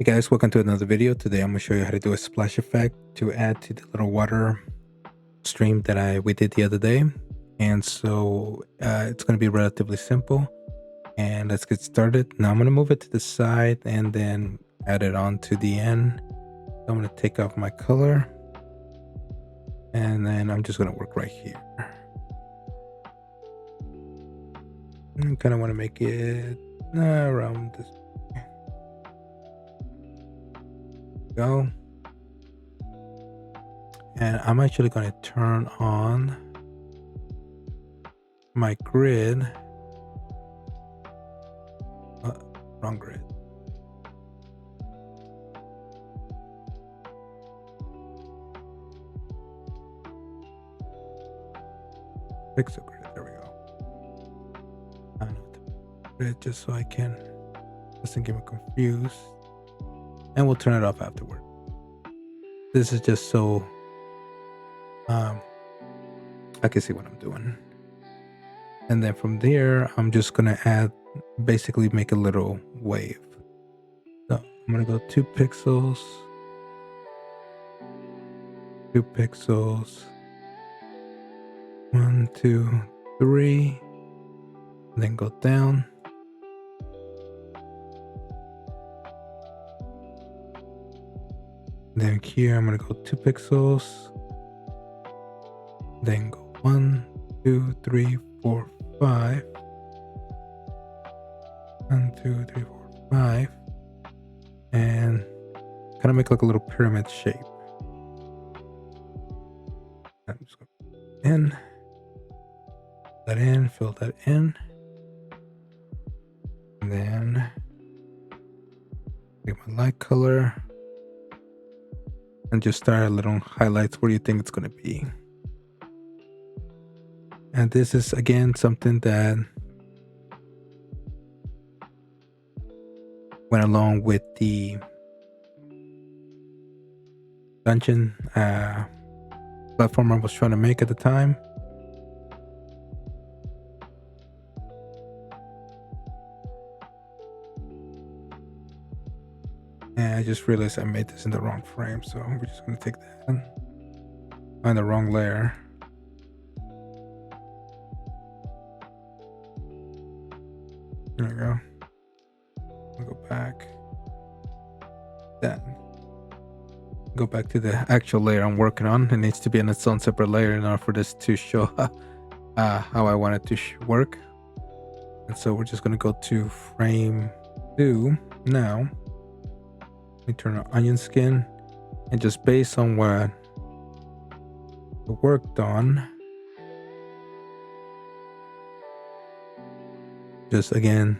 Hey guys, welcome to another video. Today I'm going to show you how to do a splash effect to add to the little water stream that we did the other day. And so it's going to be relatively simple. And let's get started. Now I'm going to move it to the side and then add it on to the end. So I'm going to take off my color. And then I'm just going to work right here. I kind of want to make it around this. Go. And I'm actually going to turn on my grid. Wrong grid. Pixel grid. There we go. I don't know the grid just so I can doesn't get me confused. And we'll turn it off afterward. This is just so I can see what I'm doing. And then from there, I'm just gonna basically make a little wave. So I'm gonna go 2 pixels, 2 pixels, 1, 2, 3, and then go down. Then here I'm gonna go 2 pixels, then go 1, 2, 3, 4, 5. 1, 2, 3, 4, 5, and kind of make like a little pyramid shape. I'm just going in, fill that in, and then get my light color and just start a little highlights where you think it's going to be. And this is again something that went along with the dungeon platform I was trying to make at the time. And I just realized I made this in the wrong frame, so we're just going to take that on the wrong layer. There we go. I'll go back. Then go back to the actual layer I'm working on. It needs to be on its own separate layer in order for this to show how I want it to work. And so we're just going to go to frame 2 now. Let me turn on onion skin, and just based on what I worked on, just again,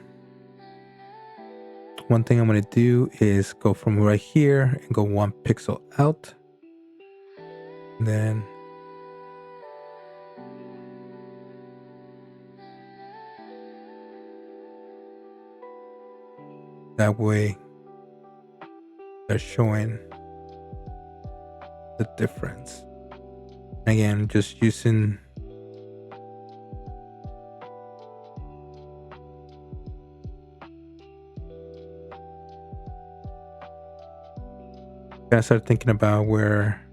one thing I'm going to do is go from right here and go 1 pixel out. And then that way they're showing the difference. Again, just using I start thinking about where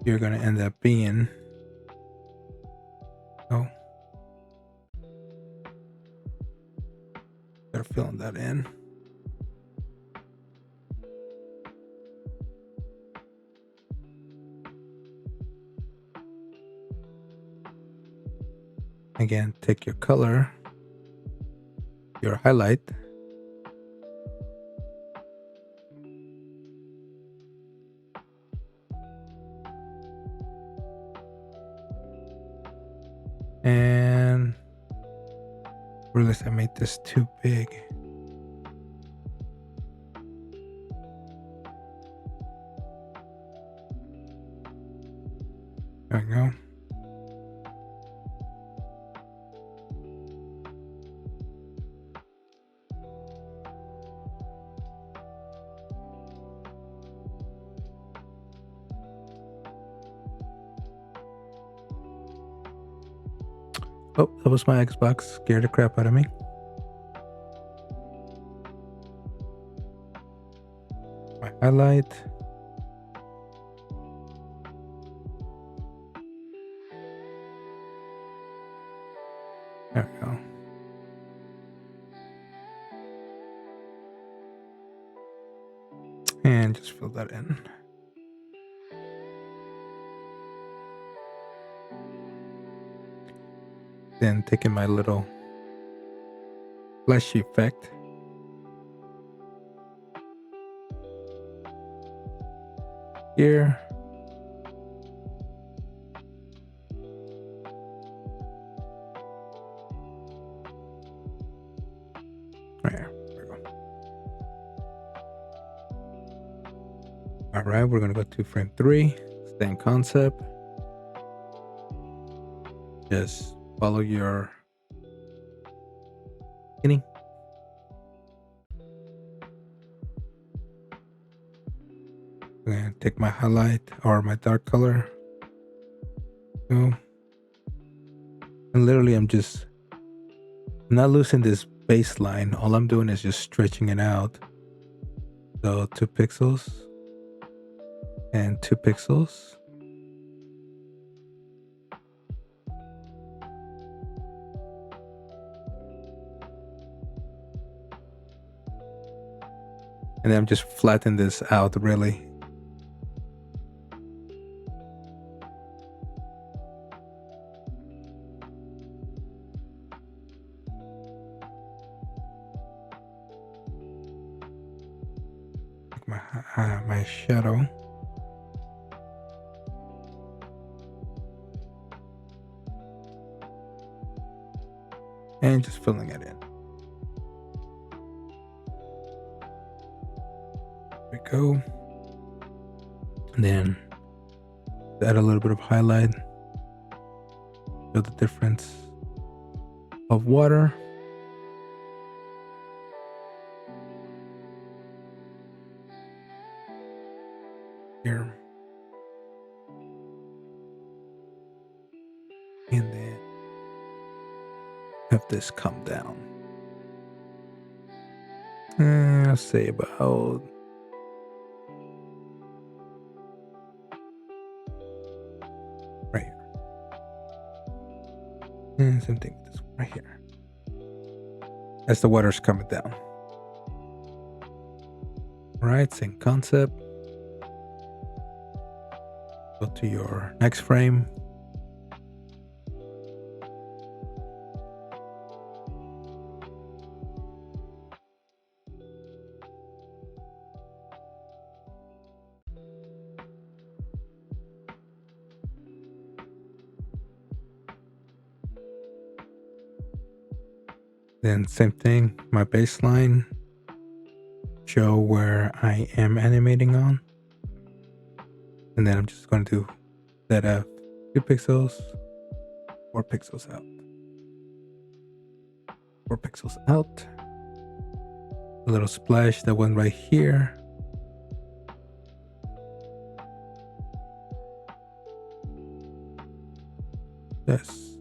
you're going to end up being. Oh, start filling that in. Again, take your color, your highlight, and realize I made this too big. There we go. Oh, that was my Xbox. Scared the crap out of me. highlight. There we go. And just fill that in. Then taking my little flash effect. Here. There we go. All right, we're gonna go to frame 3. Same concept. Just follow your skinny. I'm gonna take my highlight or my dark color. Go. And literally I'm not losing this baseline. All I'm doing is just stretching it out. So 2 pixels and 2 pixels. And then I'm just flattening this out really. My shadow. And just filling it in. There we go. And then add a little bit of highlight. Show the difference of water. Here. And then have this come down. I'll say about right here. And same thing with this one right here. As the water's coming down. Alright, same concept. Go to your next frame. Then same thing, my baseline. Show where I am animating on. And then I'm just going to do that of 2 pixels, 4 pixels out. 4 pixels out. A little splash that went right here. That's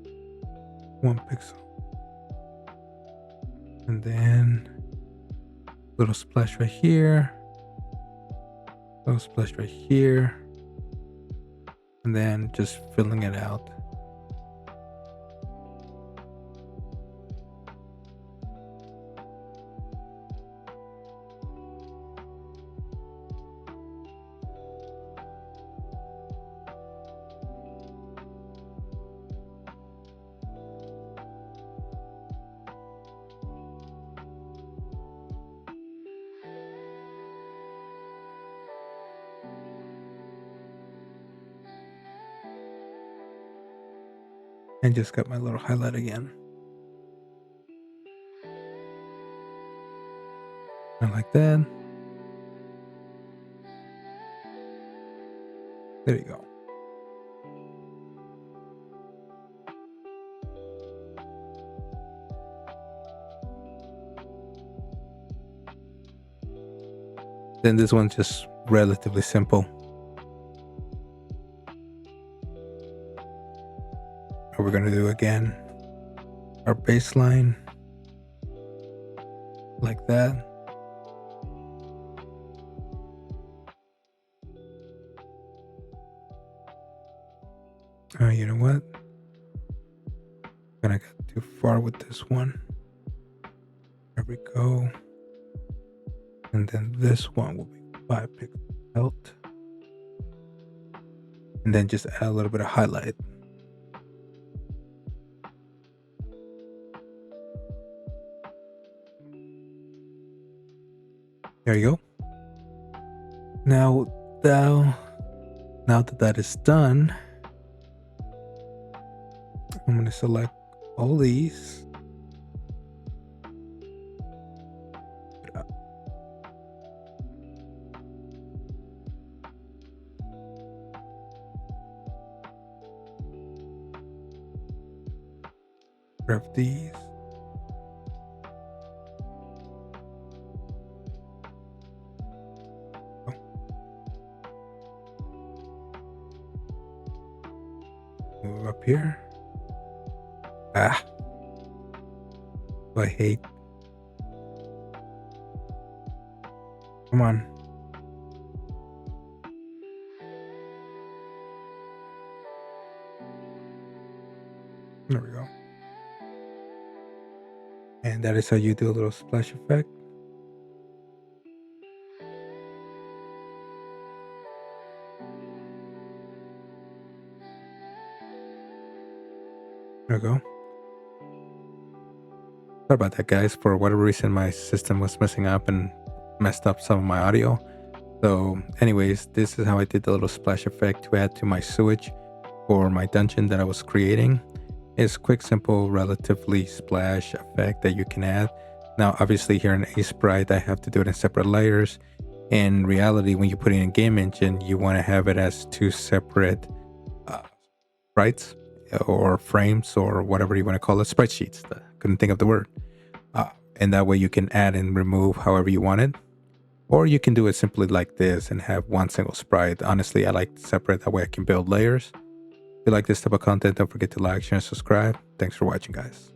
1 pixel. And then a little splash right here. Little splash right here. And then just filling it out. And just got my little highlight again. And like that. There you go. Then this one's just relatively simple. What we're gonna do again, our baseline, like that. You know what? Gonna get too far with this one. There we go. And then this one will be 5 pixels out. And then just add a little bit of highlight. There you go. Now that that is done, I'm going to select all these. Grab these. Move up here. I hate. Come on. There we go. And that is how you do a little splash effect. There we go. Sorry about that, guys. For whatever reason, my system was messing up and messed up some of my audio. So anyways, this is how I did the little splash effect to add to my sewage for my dungeon that I was creating. It's quick, simple, relatively splash effect that you can add. Now, obviously here in Aseprite, I have to do it in separate layers. In reality, when you put it in game engine, you want to have it as 2 separate sprites or frames or whatever you want to call it, sprite sheets. Couldn't think of the word. And that way you can add and remove however you want it. Or you can do it simply like this and have one single sprite. Honestly, I like separate, that way I can build layers. If you like this type of content, don't forget to like, share, and subscribe. Thanks for watching, guys.